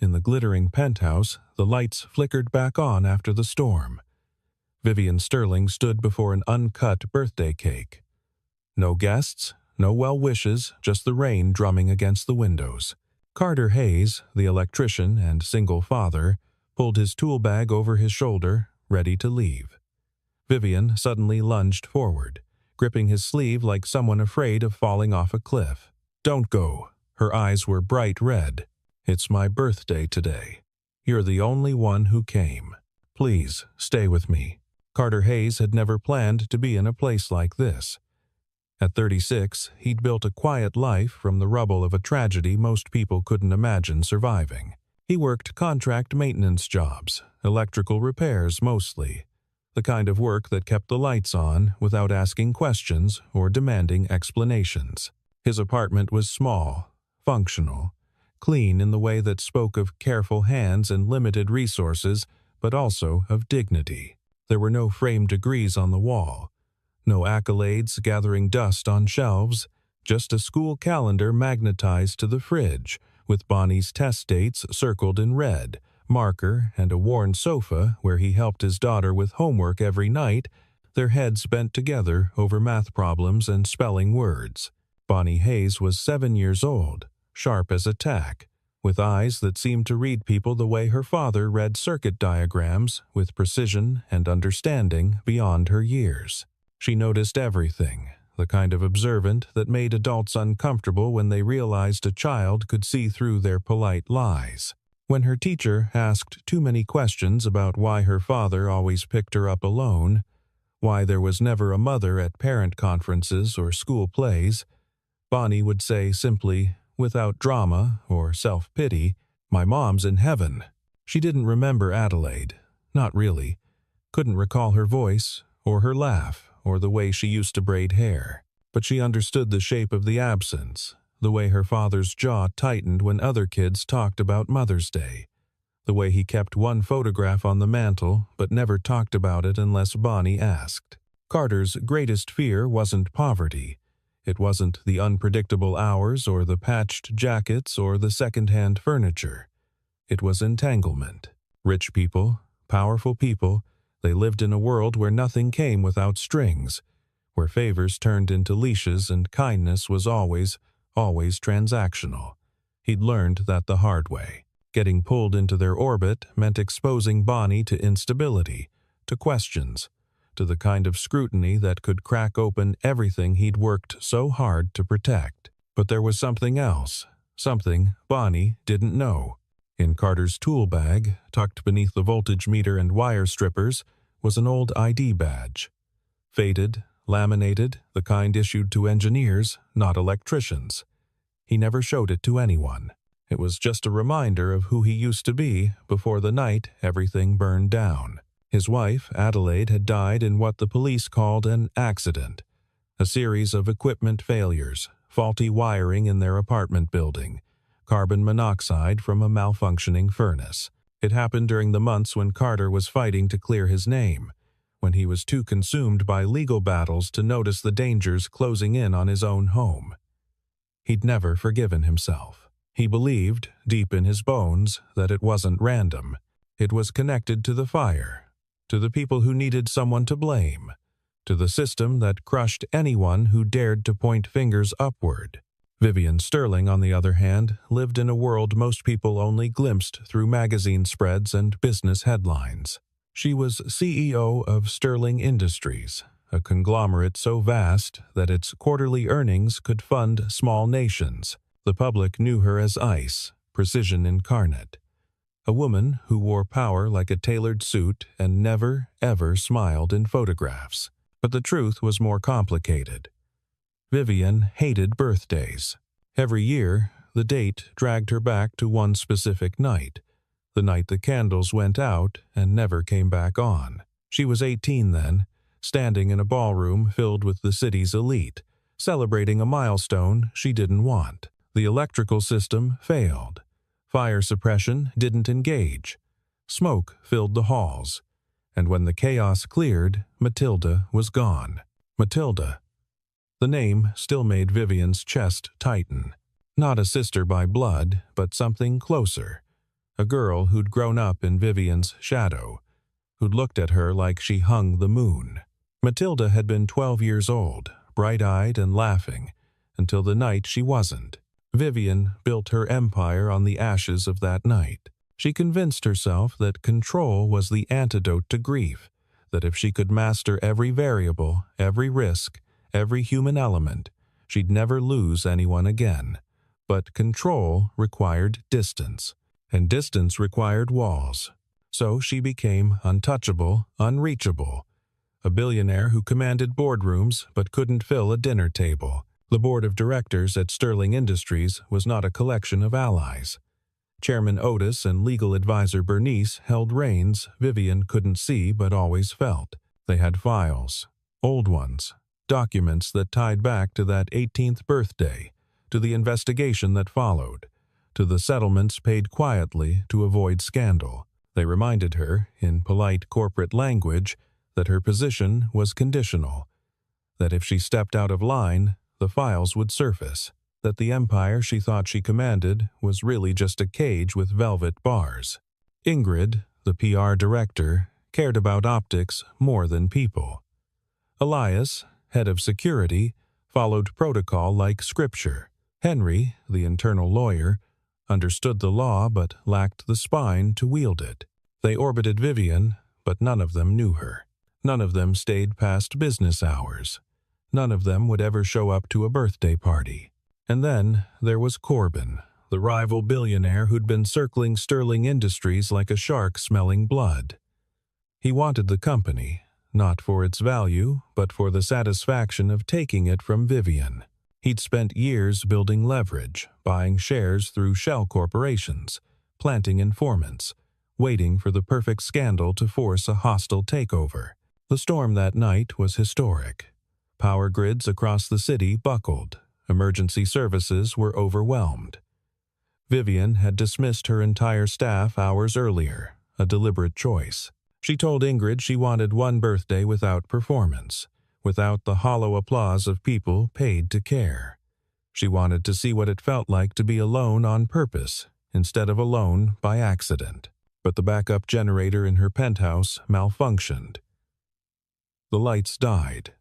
In the glittering penthouse, the lights flickered back on after the storm. Vivian Sterling stood before an uncut birthday cake. No guests, no well wishes, just the rain drumming against the windows. Carter Hayes, the electrician and single father, pulled his tool bag over his shoulder, ready to leave. Vivian suddenly lunged forward, gripping his sleeve like someone afraid of falling off a cliff. "Don't go." Her eyes were bright red. "It's my birthday today. You're the only one who came. Please, stay with me." Carter Hayes had never planned to be in a place like this. At 36, he'd built a quiet life from the rubble of a tragedy most people couldn't imagine surviving. He worked contract maintenance jobs, electrical repairs mostly, the kind of work that kept the lights on without asking questions or demanding explanations. His apartment was small, functional, clean in the way that spoke of careful hands and limited resources, but also of dignity. There were no framed degrees on the wall, no accolades gathering dust on shelves, just a school calendar magnetized to the fridge, with Bonnie's test dates circled in red, marker, and a worn sofa where he helped his daughter with homework every night, their heads bent together over math problems and spelling words. Bonnie Hayes was 7 years old, sharp as a tack, with eyes that seemed to read people the way her father read circuit diagrams, with precision and understanding beyond her years. She noticed everything, the kind of observant that made adults uncomfortable when they realized a child could see through their polite lies. When her teacher asked too many questions about why her father always picked her up alone, why there was never a mother at parent conferences or school plays, Bonnie would say simply, without drama or self-pity, "My mom's in heaven." She didn't remember Adelaide, not really, couldn't recall her voice or her laugh or the way she used to braid hair, but she understood the shape of the absence, the way her father's jaw tightened when other kids talked about Mother's Day, the way he kept one photograph on the mantel but never talked about it unless Bonnie asked. Carter's greatest fear wasn't poverty. It wasn't the unpredictable hours or the patched jackets or the second-hand furniture. It was entanglement. Rich people, powerful people, they lived in a world where nothing came without strings, where favors turned into leashes and kindness was always transactional. He'd learned that the hard way. Getting pulled into their orbit meant exposing Bonnie to instability, to questions, to the kind of scrutiny that could crack open everything he'd worked so hard to protect. But there was something else, something Bonnie didn't know. In Carter's tool bag, tucked beneath the voltage meter and wire strippers, was an old ID badge. Faded, laminated, the kind issued to engineers, not electricians. He never showed it to anyone. It was just a reminder of who he used to be before the night everything burned down. His wife, Adelaide, had died in what the police called an accident, a series of equipment failures, faulty wiring in their apartment building, carbon monoxide from a malfunctioning furnace. It happened during the months when Carter was fighting to clear his name, when he was too consumed by legal battles to notice the dangers closing in on his own home. He'd never forgiven himself. He believed, deep in his bones, that it wasn't random. It was connected to the fire, to the people who needed someone to blame, to the system that crushed anyone who dared to point fingers upward. Vivian Sterling, on the other hand, lived in a world most people only glimpsed through magazine spreads and business headlines. She was CEO of Sterling Industries, a conglomerate so vast that its quarterly earnings could fund small nations. The public knew her as ICE, precision incarnate. A woman who wore power like a tailored suit and never, ever smiled in photographs. But the truth was more complicated. Vivian hated birthdays. Every year, the date dragged her back to one specific night, the night the candles went out and never came back on. She was 18 then, standing in a ballroom filled with the city's elite, celebrating a milestone she didn't want. The electrical system failed. Fire suppression didn't engage. Smoke filled the halls. And when the chaos cleared, Matilda was gone. Matilda. The name still made Vivian's chest tighten. Not a sister by blood, but something closer. a girl who'd grown up in Vivian's shadow, who'd looked at her like she hung the moon. Matilda had been 12 years old, bright-eyed and laughing, until the night she wasn't. Vivian built her empire on the ashes of that night. She convinced herself that control was the antidote to grief, that if she could master every variable, every risk, every human element, she'd never lose anyone again. But control required distance, and distance required walls. So she became untouchable, unreachable, a billionaire who commanded boardrooms but couldn't fill a dinner table. The board of directors at Sterling Industries was not a collection of allies. Chairman Otis and legal advisor Bernice held reins Vivian couldn't see but always felt. They had files, old ones, documents that tied back to that 18th birthday, to the investigation that followed, to the settlements paid quietly to avoid scandal. They reminded her, in polite corporate language, that her position was conditional, that if she stepped out of line, the files would surface, that the empire she thought she commanded was really just a cage with velvet bars. Ingrid, the PR director, cared about optics more than people. Elias, head of security, followed protocol like scripture. Henry, the internal lawyer, understood the law but lacked the spine to wield it. They orbited Vivian, but none of them knew her. None of them stayed past business hours. None of them would ever show up to a birthday party. And then there was Corbin, the rival billionaire who'd been circling Sterling Industries like a shark smelling blood. He wanted the company, not for its value, but for the satisfaction of taking it from Vivian. He'd spent years building leverage, buying shares through shell corporations, planting informants, waiting for the perfect scandal to force a hostile takeover. The storm that night was historic. Power grids across the city buckled. Emergency services were overwhelmed. Vivian had dismissed her entire staff hours earlier, a deliberate choice. She told Ingrid she wanted one birthday without performance, without the hollow applause of people paid to care. She wanted to see what it felt like to be alone on purpose, instead of alone by accident. But the backup generator in her penthouse malfunctioned. The lights died.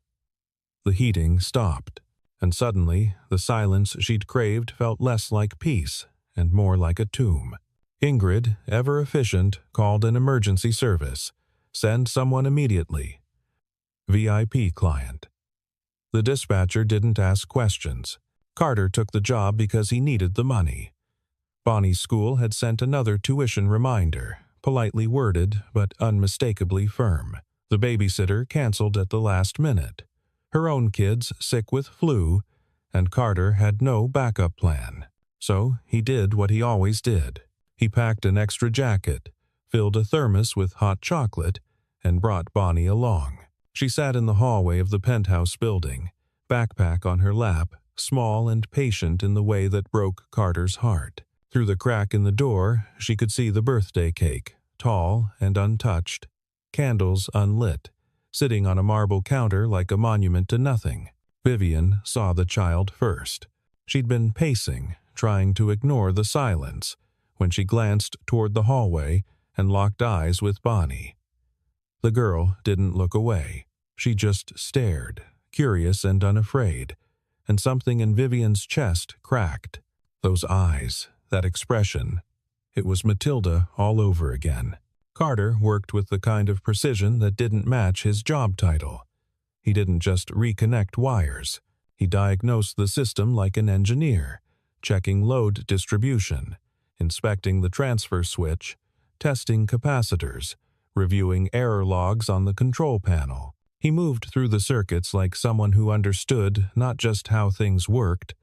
The heating stopped, and suddenly the silence she'd craved felt less like peace and more like a tomb. Ingrid, ever efficient, called an emergency service. Send someone immediately. VIP client. The dispatcher didn't ask questions. Carter took the job because he needed the money. Bonnie's school had sent another tuition reminder, politely worded but unmistakably firm. The babysitter canceled at the last minute. Her own kids sick with flu, and Carter had no backup plan. So he did what he always did. He packed an extra jacket, filled a thermos with hot chocolate, and brought Bonnie along. She sat in the hallway of the penthouse building, backpack on her lap, small and patient in the way that broke Carter's heart. Through the crack in the door, she could see the birthday cake, tall and untouched, candles unlit, sitting on a marble counter like a monument to nothing. Vivian saw the child first. She'd been pacing, trying to ignore the silence, when she glanced toward the hallway and locked eyes with Bonnie. The girl didn't look away. She just stared, curious and unafraid, and something in Vivian's chest cracked. Those eyes, that expression. It was Matilda all over again. Carter worked with the kind of precision that didn't match his job title. He didn't just reconnect wires. He diagnosed the system like an engineer, checking load distribution, inspecting the transfer switch, testing capacitors, reviewing error logs on the control panel. He moved through the circuits like someone who understood not just how things worked,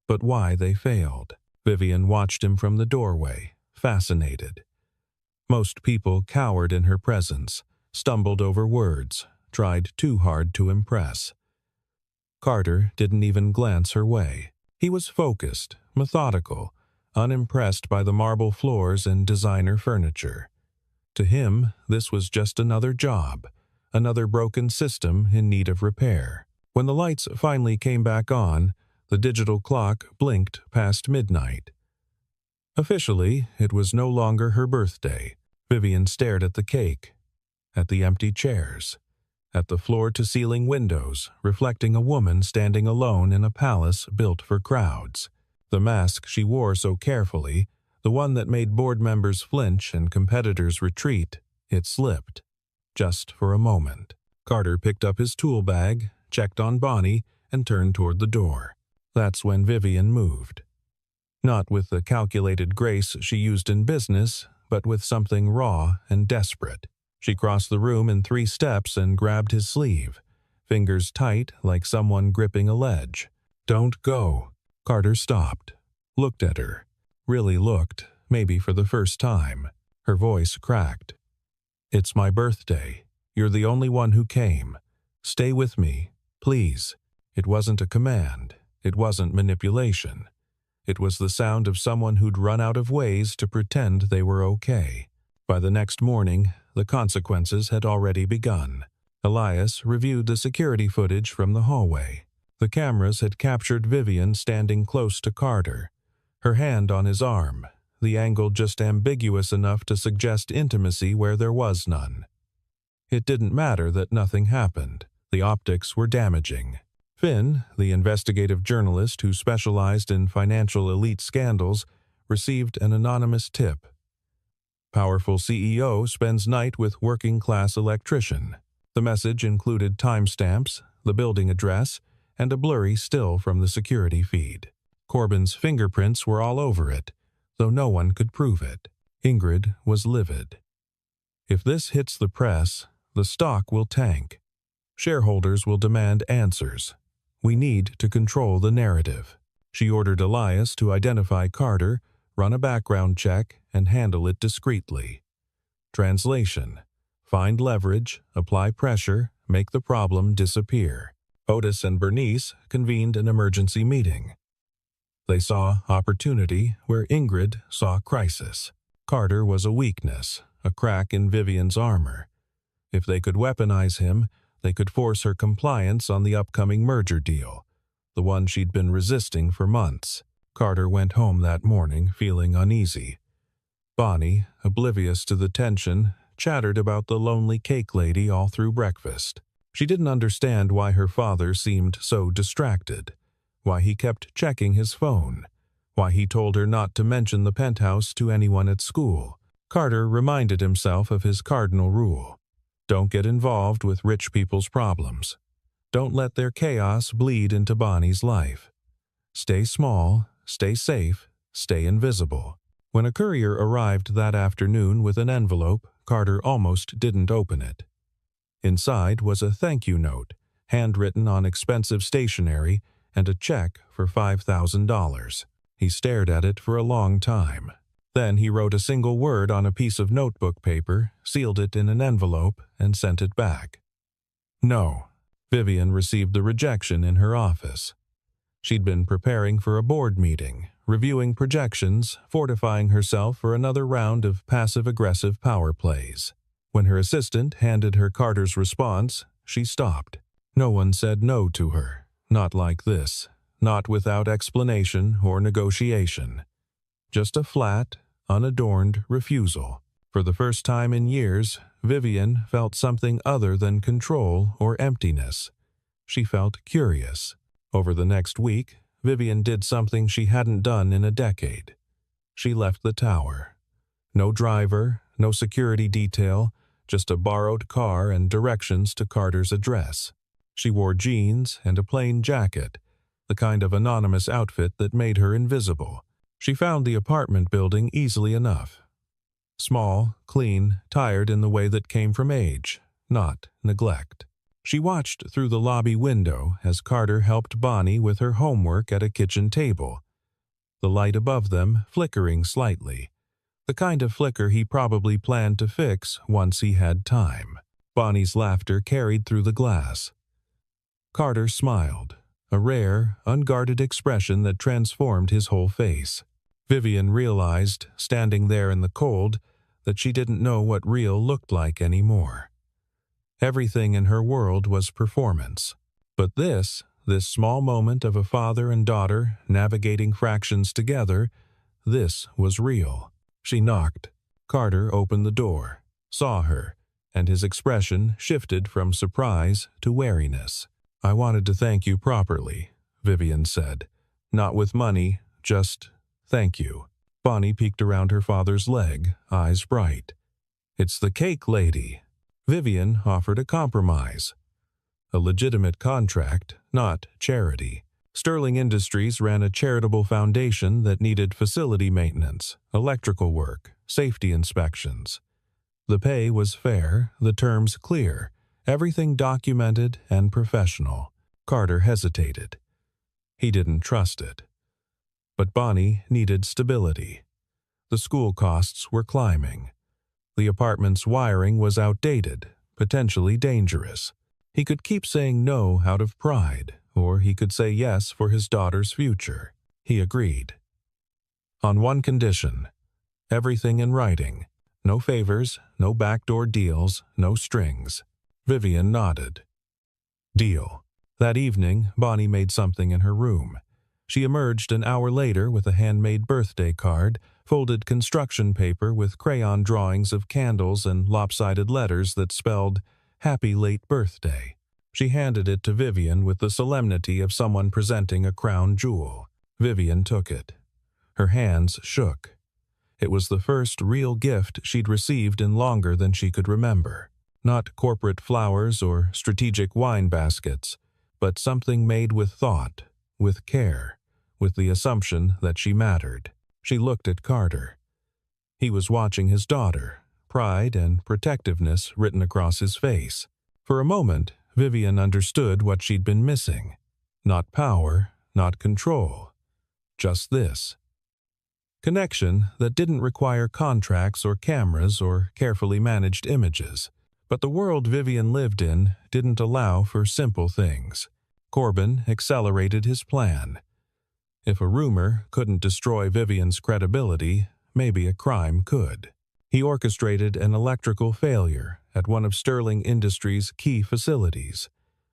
but why they failed. Vivian watched him from the doorway, fascinated. Most people cowered in her presence, stumbled over words, tried too hard to impress. Carter didn't even glance her way. He was focused, methodical, unimpressed by the marble floors and designer furniture. To him, this was just another job, another broken system in need of repair. When the lights finally came back on, the digital clock blinked past midnight. Officially, it was no longer her birthday. Vivian stared at the cake, at the empty chairs, at the floor-to-ceiling windows reflecting a woman standing alone in a palace built for crowds. The mask she wore so carefully, the one that made board members flinch and competitors retreat, it slipped. Just for a moment. Carter picked up his tool bag, checked on Bonnie, and turned toward the door. That's when Vivian moved. Not with the calculated grace she used in business, but with something raw and desperate. She crossed the room in 3 steps and grabbed his sleeve, fingers tight like someone gripping a ledge. "Don't go." Carter stopped, looked at her, really looked, maybe for the first time. Her voice cracked. "It's my birthday. You're the only one who came. Stay with me, please." It wasn't a command. It wasn't manipulation. It was the sound of someone who'd run out of ways to pretend they were okay. By the next morning, the consequences had already begun. Elias reviewed the security footage from the hallway. The cameras had captured Vivian standing close to Carter, her hand on his arm, the angle just ambiguous enough to suggest intimacy where there was none. It didn't matter that nothing happened. The optics were damaging. Finn, the investigative journalist who specialized in financial elite scandals, received an anonymous tip. Powerful CEO spends night with working-class electrician. The message included timestamps, the building address, and a blurry still from the security feed. Corbin's fingerprints were all over it, though no one could prove it. Ingrid was livid. If this hits the press, the stock will tank. Shareholders will demand answers. We need to control the narrative. She ordered Elias to identify Carter, run a background check, and handle it discreetly. Translation: find leverage, apply pressure, make the problem disappear. Otis and Bernice convened an emergency meeting. They saw opportunity where Ingrid saw crisis. Carter was a weakness, a crack in Vivian's armor. If they could weaponize him, they could force her compliance on the upcoming merger deal, the one she'd been resisting for months. Carter went home that morning feeling uneasy. Bonnie, oblivious to the tension, chattered about the lonely cake lady all through breakfast. She didn't understand why her father seemed so distracted, why he kept checking his phone, why he told her not to mention the penthouse to anyone at school. Carter reminded himself of his cardinal rule. Don't get involved with rich people's problems. Don't let their chaos bleed into Bonnie's life. Stay small, stay safe, stay invisible. When a courier arrived that afternoon with an envelope, Carter almost didn't open it. Inside was a thank you note, handwritten on expensive stationery, and a check for $5,000. He stared at it for a long time. Then he wrote a single word on a piece of notebook paper, sealed it in an envelope, and sent it back. No. Vivian received the rejection in her office. She'd been preparing for a board meeting, reviewing projections, fortifying herself for another round of passive-aggressive power plays. When her assistant handed her Carter's response, she stopped. No one said no to her. Not like this. Not without explanation or negotiation. Just a flat, unadorned refusal. For the first time in years, Vivian felt something other than control or emptiness. She felt curious. Over the next week, Vivian did something she hadn't done in a decade. She left the tower. No driver, no security detail, just a borrowed car and directions to Carter's address. She wore jeans and a plain jacket, the kind of anonymous outfit that made her invisible. She found the apartment building easily enough. Small, clean, tired in the way that came from age, not neglect. She watched through the lobby window as Carter helped Bonnie with her homework at a kitchen table, the light above them flickering slightly, the kind of flicker he probably planned to fix once he had time. Bonnie's laughter carried through the glass. Carter smiled, a rare, unguarded expression that transformed his whole face. Vivian realized, standing there in the cold, that she didn't know what real looked like anymore. Everything in her world was performance. But this small moment of a father and daughter navigating fractions together, This was real. She knocked. Carter opened the door, saw her, and his expression shifted from surprise to wariness. "I wanted to thank you properly," Vivian said. "Not with money, just thank you." Bonnie peeked around her father's leg, eyes bright. "It's the cake lady." Vivian offered a compromise. A legitimate contract, not charity. Sterling Industries ran a charitable foundation that needed facility maintenance, electrical work, safety inspections. The pay was fair, the terms clear, everything documented and professional. Carter hesitated. He didn't trust it. But Bonnie needed stability. The school costs were climbing. The apartment's wiring was outdated, potentially dangerous. He could keep saying no out of pride, or he could say yes for his daughter's future. He agreed. On one condition: everything in writing. No favors, no backdoor deals, no strings. Vivian nodded. Deal. That evening, Bonnie made something in her room. She emerged an hour later with a handmade birthday card, folded construction paper with crayon drawings of candles and lopsided letters that spelled, "Happy late birthday." She handed it to Vivian with the solemnity of someone presenting a crown jewel. Vivian took it. Her hands shook. It was the first real gift she'd received in longer than she could remember. Not corporate flowers or strategic wine baskets, but something made with thought, with care, with the assumption that she mattered. She looked at Carter. He was watching his daughter, pride and protectiveness written across his face. For a moment, Vivian understood what she'd been missing. Not power, not control. Just this. Connection that didn't require contracts or cameras or carefully managed images. But the world Vivian lived in didn't allow for simple things. Corbin accelerated his plan. If a rumor couldn't destroy Vivian's credibility, maybe a crime could. He orchestrated an electrical failure at one of Sterling Industries' key facilities,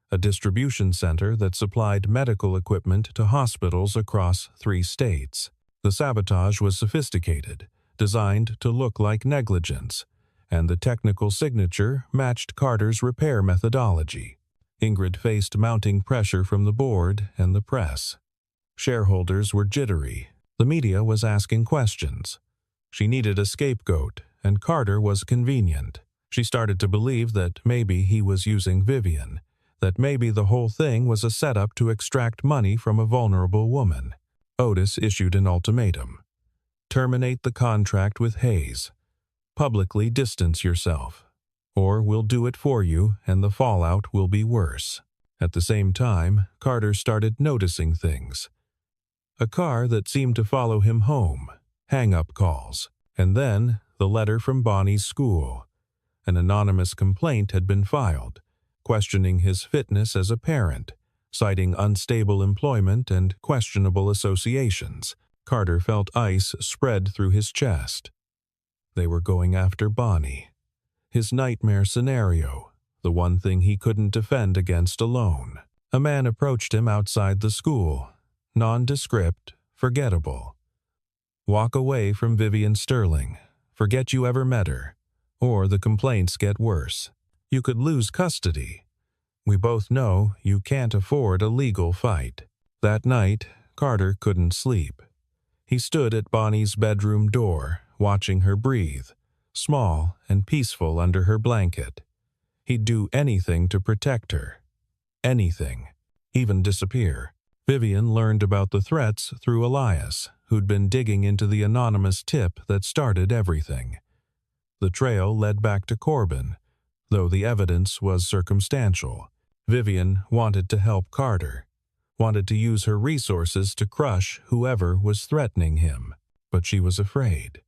a distribution center that supplied medical equipment to hospitals across 3 states. The sabotage was sophisticated, designed to look like negligence, and the technical signature matched Carter's repair methodology. Ingrid faced mounting pressure from the board and the press. Shareholders were jittery. The media was asking questions. She needed a scapegoat, and Carter was convenient. She started to believe that maybe he was using Vivian, that maybe the whole thing was a setup to extract money from a vulnerable woman. Otis issued an ultimatum. Terminate the contract with Hayes. Publicly distance yourself, or we'll do it for you and the fallout will be worse. At the same time, Carter started noticing things. A car that seemed to follow him home, hang-up calls, and then the letter from Bonnie's school. An anonymous complaint had been filed, questioning his fitness as a parent, citing unstable employment and questionable associations. Carter felt ice spread through his chest. They were going after Bonnie. His nightmare scenario, the one thing he couldn't defend against alone. A man approached him outside the school, nondescript, forgettable. Walk away from Vivian Sterling. Forget you ever met her, or the complaints get worse. You could lose custody. We both know you can't afford a legal fight. That night, Carter couldn't sleep. He stood at Bonnie's bedroom door, watching her breathe, small and peaceful under her blanket. He'd do anything to protect her. Anything. Even disappear. Vivian learned about the threats through Elias, who'd been digging into the anonymous tip that started everything. The trail led back to Corbin, though the evidence was circumstantial. Vivian wanted to help Carter, wanted to use her resources to crush whoever was threatening him, but she was afraid.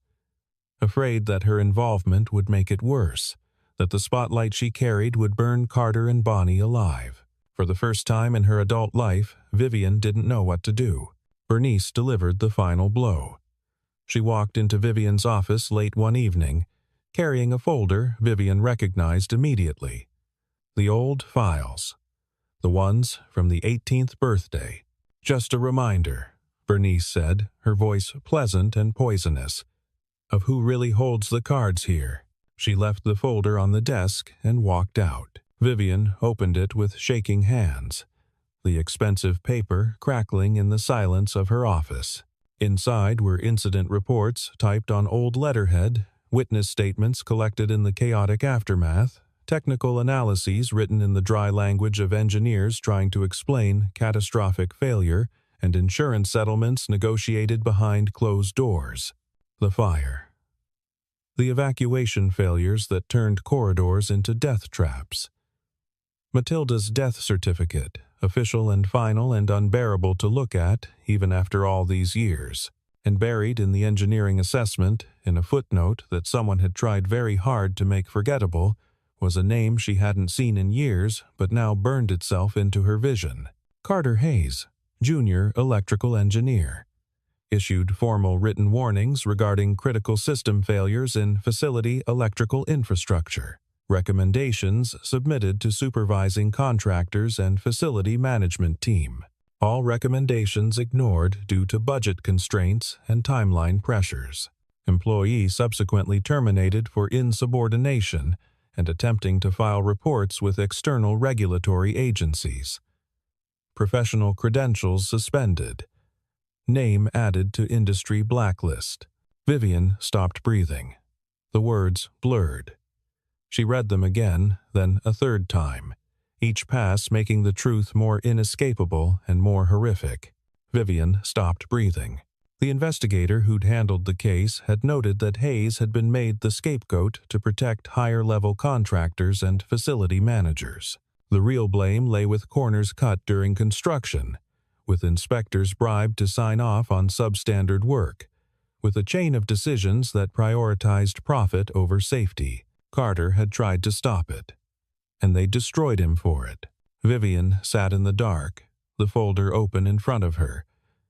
Afraid that her involvement would make it worse, that the spotlight she carried would burn Carter and Bonnie alive. For the first time in her adult life, Vivian didn't know what to do. Bernice delivered the final blow. She walked into Vivian's office late one evening, carrying a folder Vivian recognized immediately. The old files. The ones from the 18th birthday. Just a reminder. Bernice said, her voice pleasant and poisonous. "Of who really holds the cards here." She left the folder on the desk and walked out. Vivian opened it with shaking hands, the expensive paper crackling in the silence of her office. Inside were incident reports typed on old letterhead, witness statements collected in the chaotic aftermath, technical analyses written in the dry language of engineers trying to explain catastrophic failure, and insurance settlements negotiated behind closed doors. The fire. The evacuation failures that turned corridors into death traps. Matilda's death certificate, official and final and unbearable to look at even after all these years, and buried in the engineering assessment, in a footnote that someone had tried very hard to make forgettable, was a name she hadn't seen in years but now burned itself into her vision. Carter Hayes, junior electrical engineer. Issued formal written warnings regarding critical system failures in facility electrical infrastructure. Recommendations submitted to supervising contractors and facility management team. All recommendations ignored due to budget constraints and timeline pressures. Employee subsequently terminated for insubordination and attempting to file reports with external regulatory agencies. Professional credentials suspended. Name added to industry blacklist. Vivian stopped breathing. The words blurred. She read them again, then a third time, each pass making the truth more inescapable and more horrific. Vivian stopped breathing. The investigator who'd handled the case had noted that Hayes had been made the scapegoat to protect higher-level contractors and facility managers. The real blame lay with corners cut during construction, with inspectors bribed to sign off on substandard work, with a chain of decisions that prioritized profit over safety. Carter had tried to stop it, and they destroyed him for it. Vivian sat in the dark, the folder open in front of her,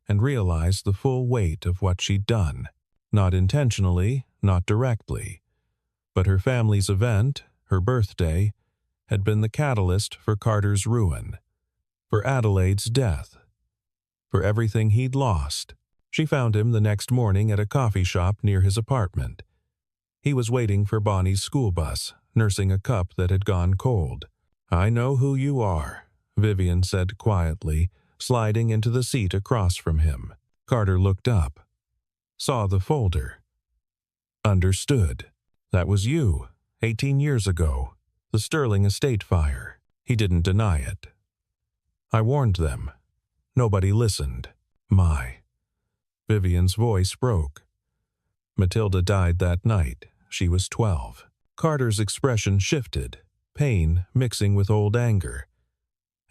and realized the full weight of what she'd done. Not intentionally, not directly. But her family's event, her birthday, had been the catalyst for Carter's ruin, for Adelaide's death, for everything he'd lost. She found him the next morning at a coffee shop near his apartment. He was waiting for Bonnie's school bus, nursing a cup that had gone cold. "I know who you are," Vivian said quietly, sliding into the seat across from him. Carter looked up, saw the folder. Understood. That was you, 18 years ago, the Sterling estate fire. He didn't deny it. "I warned them. Nobody listened. Vivian's voice broke. Matilda died that night. She was 12. Carter's expression shifted, pain mixing with old anger.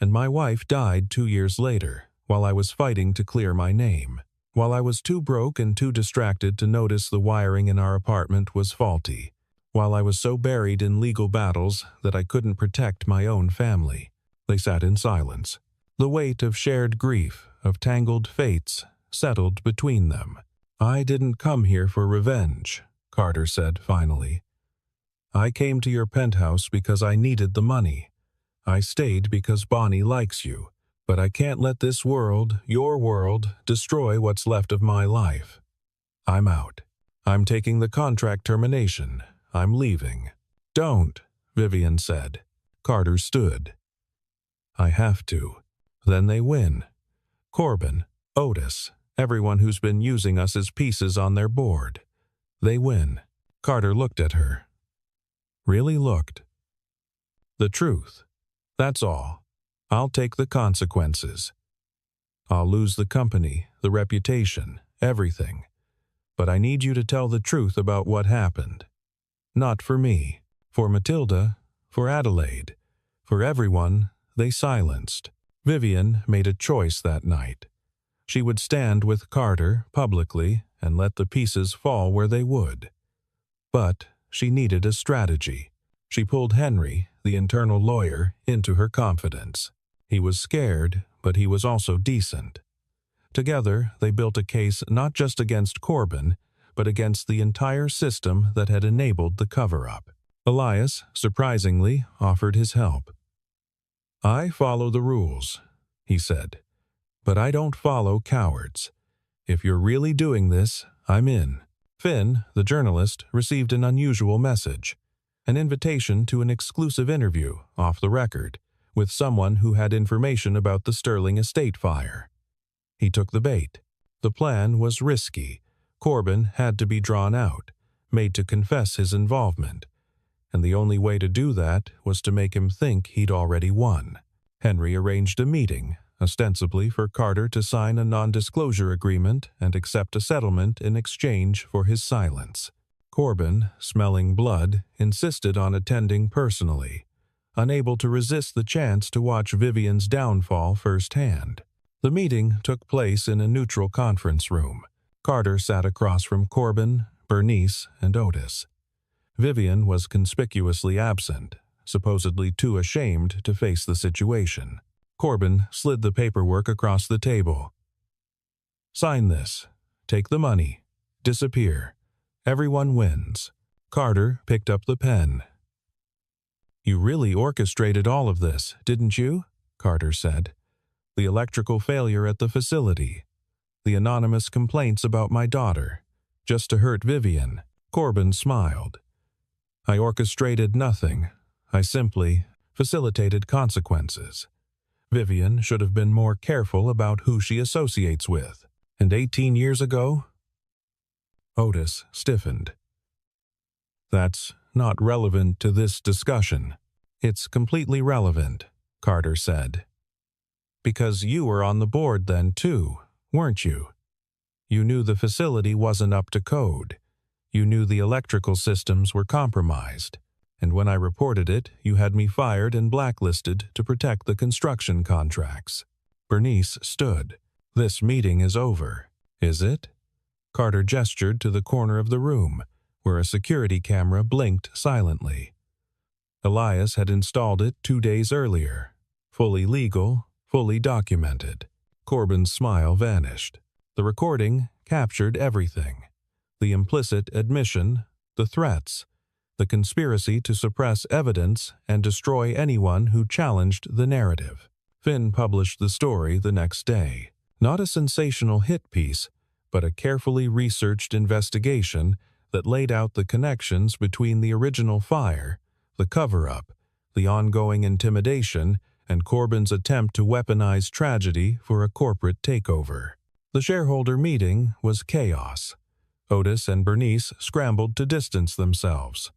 "And my wife died 2 years later, while I was fighting to clear my name, while I was too broke and too distracted to notice the wiring in our apartment was faulty, while I was so buried in legal battles that I couldn't protect my own family." They sat in silence. The weight of shared grief, of tangled fates, settled between them. "I didn't come here for revenge," Carter said finally. "I came to your penthouse because I needed the money. I stayed because Bonnie likes you, but I can't let this world, your world, destroy what's left of my life. I'm out. I'm taking the contract termination. I'm leaving." "Don't," Vivian said. Carter stood. "I have to. Then they win. Corbin, Otis, everyone who's been using us as pieces on their board. They win." Carter looked at her. Really looked. "The truth. That's all. I'll take the consequences. I'll lose the company, the reputation, everything. But I need you to tell the truth about what happened. Not for me, for Matilda, for Adelaide, for everyone they silenced." Vivian made a choice that night. She would stand with Carter publicly and let the pieces fall where they would. But she needed a strategy. She pulled Henry, the internal lawyer, into her confidence. He was scared, but he was also decent. Together, they built a case not just against Corbin, but against the entire system that had enabled the cover-up. Elias, surprisingly, offered his help. "I follow the rules," he said, "but I don't follow cowards. If you're really doing this, I'm in. Finn, the journalist, received an unusual message. An invitation to an exclusive interview, off the record, with someone who had information about the Sterling estate fire. He took the bait. The plan was risky. Corbin had to be drawn out, made to confess his involvement. And the only way to do that was to make him think he'd already won. Henry arranged a meeting, ostensibly for Carter to sign a non-disclosure agreement and accept a settlement in exchange for his silence. Corbin, smelling blood, insisted on attending personally, unable to resist the chance to watch Vivian's downfall firsthand. The meeting took place in a neutral conference room. Carter sat across from Corbin, Bernice, and Otis. Vivian was conspicuously absent, supposedly too ashamed to face the situation. Corbin slid the paperwork across the table. "Sign this. Take the money. Disappear. Everyone wins." Carter picked up the pen. "You really orchestrated all of this, didn't you?" Carter said. "The electrical failure at the facility. The anonymous complaints about my daughter. Just to hurt Vivian." Corbin smiled. "I orchestrated nothing. I simply facilitated consequences. Vivian should have been more careful about who she associates with. And 18 years ago?" Otis stiffened. "That's not relevant to this discussion." "It's completely relevant," Carter said. "Because you were on the board then too, weren't you? You knew the facility wasn't up to code. You knew the electrical systems were compromised. And when I reported it, you had me fired and blacklisted to protect the construction contracts." Bernice stood. "This meeting is over, is it?" Carter gestured to the corner of the room, where a security camera blinked silently. Elias had installed it 2 days earlier. Fully legal, fully documented. Corbin's smile vanished. The recording captured everything. The implicit admission, the threats, the conspiracy to suppress evidence and destroy anyone who challenged the narrative. Finn published the story the next day. Not a sensational hit piece, but a carefully researched investigation that laid out the connections between the original fire, the cover-up, the ongoing intimidation, and Corbin's attempt to weaponize tragedy for a corporate takeover. The shareholder meeting was chaos. Otis and Bernice scrambled to distance themselves.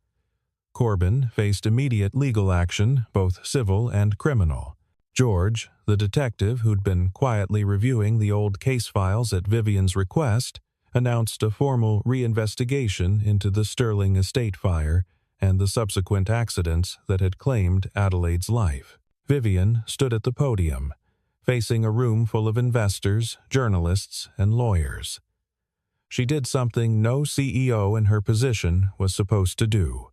Corbin faced immediate legal action, both civil and criminal. George, the detective who'd been quietly reviewing the old case files at Vivian's request, announced a formal reinvestigation into the Sterling estate fire and the subsequent accidents that had claimed Adelaide's life. Vivian stood at the podium, facing a room full of investors, journalists, and lawyers. She did something no CEO in her position was supposed to do.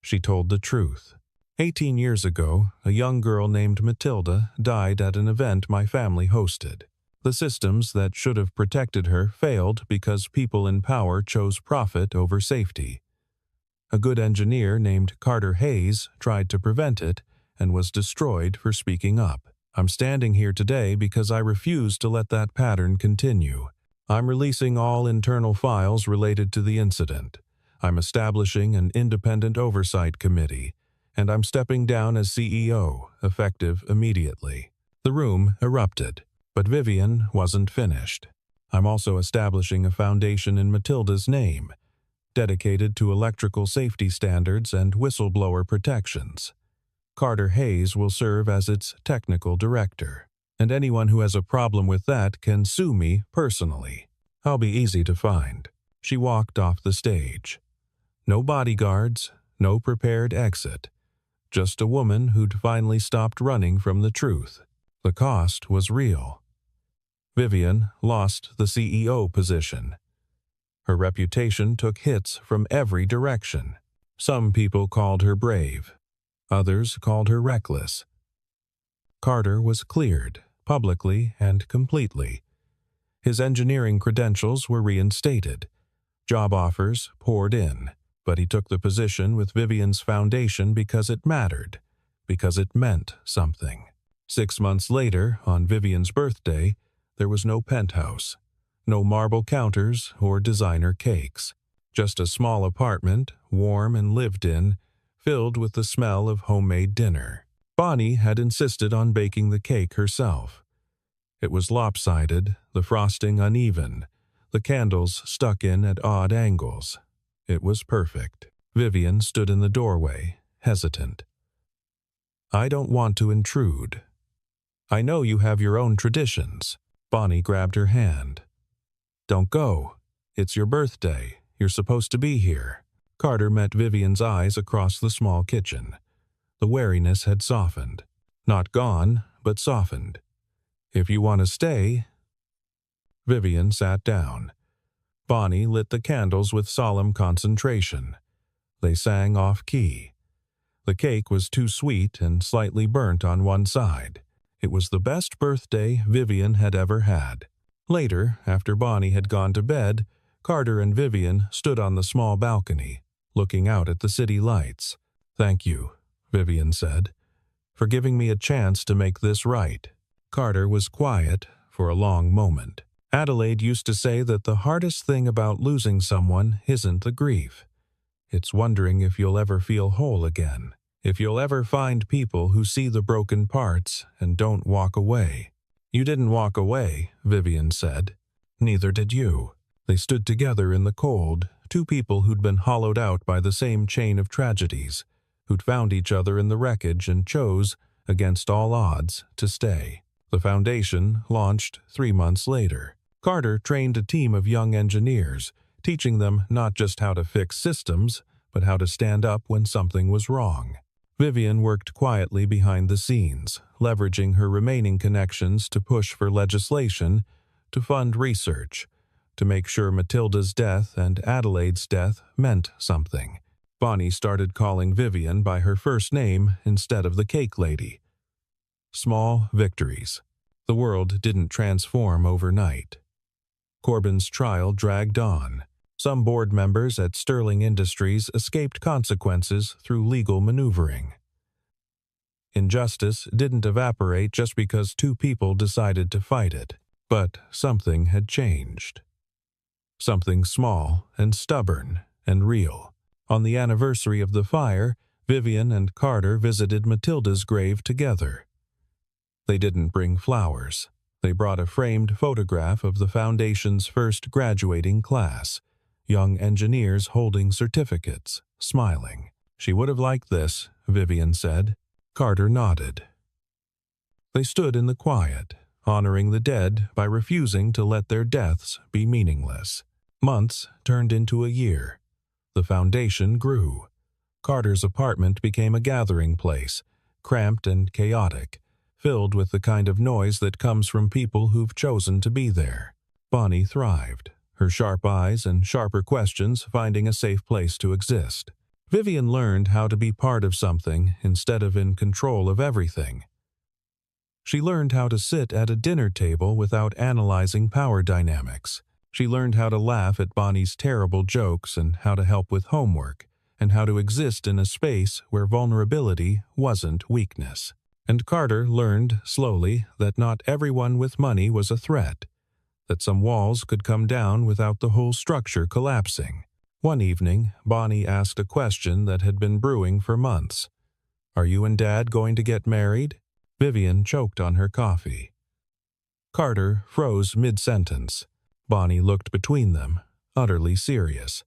She told the truth. 18 years ago, a young girl named Matilda died at an event my family hosted. The systems that should have protected her failed because people in power chose profit over safety. A good engineer named Carter Hayes tried to prevent it and was destroyed for speaking up. I'm standing here today because I refuse to let that pattern continue. I'm releasing all internal files related to the incident. I'm establishing an independent oversight committee, and I'm stepping down as CEO, effective immediately. The room erupted, but Vivian wasn't finished. I'm also establishing a foundation in Matilda's name, dedicated to electrical safety standards and whistleblower protections. Carter Hayes will serve as its technical director, and anyone who has a problem with that can sue me personally. I'll be easy to find. She walked off the stage. No bodyguards, no prepared exit. Just a woman who'd finally stopped running from the truth. The cost was real. Vivian lost the CEO position. Her reputation took hits from every direction. Some people called her brave. Others called her reckless. Carter was cleared, publicly and completely. His engineering credentials were reinstated. Job offers poured in, but he took the position with Vivian's foundation because it mattered, because it meant something. 6 months later, on Vivian's birthday, there was no penthouse. No marble counters or designer cakes. Just a small apartment, warm and lived in, filled with the smell of homemade dinner. Bonnie had insisted on baking the cake herself. It was lopsided, the frosting uneven, the candles stuck in at odd angles. It was perfect. Vivian stood in the doorway, hesitant. "I don't want to intrude. I know you have your own traditions." Bonnie grabbed her hand. "Don't go. It's your birthday. You're supposed to be here." Carter met Vivian's eyes across the small kitchen. The wariness had softened. Not gone, but softened. "If you want to stay." Vivian sat down. Bonnie lit the candles with solemn concentration. They sang off-key. The cake was too sweet and slightly burnt on one side. It was the best birthday Vivian had ever had. Later, after Bonnie had gone to bed, Carter and Vivian stood on the small balcony, looking out at the city lights. "Thank you," Vivian said, "for giving me a chance to make this right." Carter was quiet for a long moment. Adelaide used to say that the hardest thing about losing someone isn't the grief. It's wondering if you'll ever feel whole again, if you'll ever find people who see the broken parts and don't walk away. "You didn't walk away," Vivian said. "Neither did you." They stood together in the cold, two people who'd been hollowed out by the same chain of tragedies, who'd found each other in the wreckage and chose, against all odds, to stay. The foundation launched 3 months later. Carter trained a team of young engineers, teaching them not just how to fix systems, but how to stand up when something was wrong. Vivian worked quietly behind the scenes, leveraging her remaining connections to push for legislation, to fund research, to make sure Matilda's death and Adelaide's death meant something. Bonnie started calling Vivian by her first name instead of the cake lady. Small victories. The world didn't transform overnight. Corbin's trial dragged on. Some board members at Sterling Industries escaped consequences through legal maneuvering. Injustice didn't evaporate just because two people decided to fight it, but something had changed. Something small and stubborn and real. On the anniversary of the fire, Vivian and Carter visited Matilda's grave together. They didn't bring flowers. They brought a framed photograph of the Foundation's first graduating class, young engineers holding certificates, smiling. "She would have liked this," Vivian said. Carter nodded. They stood in the quiet, honoring the dead by refusing to let their deaths be meaningless. Months turned into a year. The Foundation grew. Carter's apartment became a gathering place, cramped and chaotic, filled with the kind of noise that comes from people who've chosen to be there. Bonnie thrived, her sharp eyes and sharper questions finding a safe place to exist. Vivian learned how to be part of something instead of in control of everything. She learned how to sit at a dinner table without analyzing power dynamics. She learned how to laugh at Bonnie's terrible jokes and how to help with homework, and how to exist in a space where vulnerability wasn't weakness. And Carter learned, slowly, that not everyone with money was a threat, that some walls could come down without the whole structure collapsing. One evening, Bonnie asked a question that had been brewing for months. "Are you and Dad going to get married?" Vivian choked on her coffee. Carter froze mid-sentence. Bonnie looked between them, utterly serious.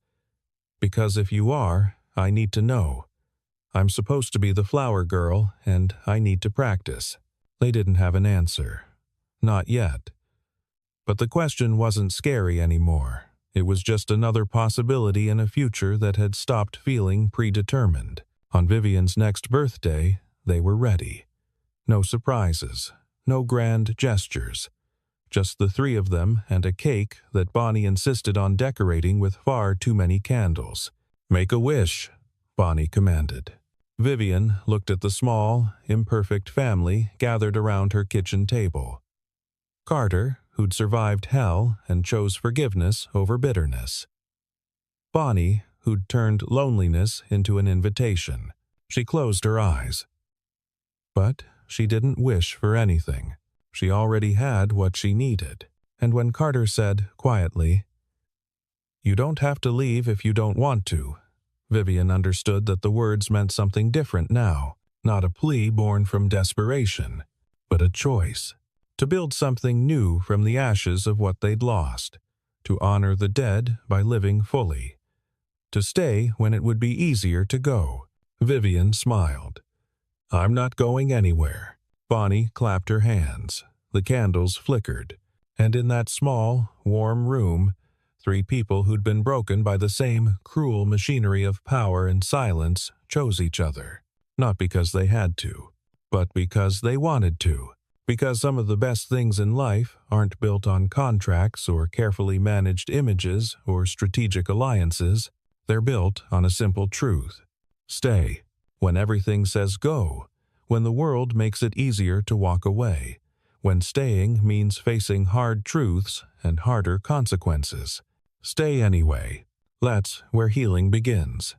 "Because if you are, I need to know. I'm supposed to be the flower girl, and I need to practice." They didn't have an answer. Not yet. But the question wasn't scary anymore. It was just another possibility in a future that had stopped feeling predetermined. On Vivian's next birthday, they were ready. No surprises, no grand gestures. Just the three of them and a cake that Bonnie insisted on decorating with far too many candles. "Make a wish," Bonnie commanded. Vivian looked at the small, imperfect family gathered around her kitchen table. Carter, who'd survived hell and chose forgiveness over bitterness. Bonnie, who'd turned loneliness into an invitation. She closed her eyes. But she didn't wish for anything. She already had what she needed. And when Carter said, quietly, "You don't have to leave if you don't want to," Vivian understood that the words meant something different now, not a plea born from desperation, but a choice. To build something new from the ashes of what they'd lost. To honor the dead by living fully. To stay when it would be easier to go. Vivian smiled. "I'm not going anywhere." Bonnie clapped her hands. The candles flickered. And in that small, warm room, 3 people who'd been broken by the same cruel machinery of power and silence chose each other. Not because they had to, but because they wanted to. Because some of the best things in life aren't built on contracts or carefully managed images or strategic alliances. They're built on a simple truth. Stay when everything says go, when the world makes it easier to walk away, when staying means facing hard truths and harder consequences. Stay anyway. That's where healing begins.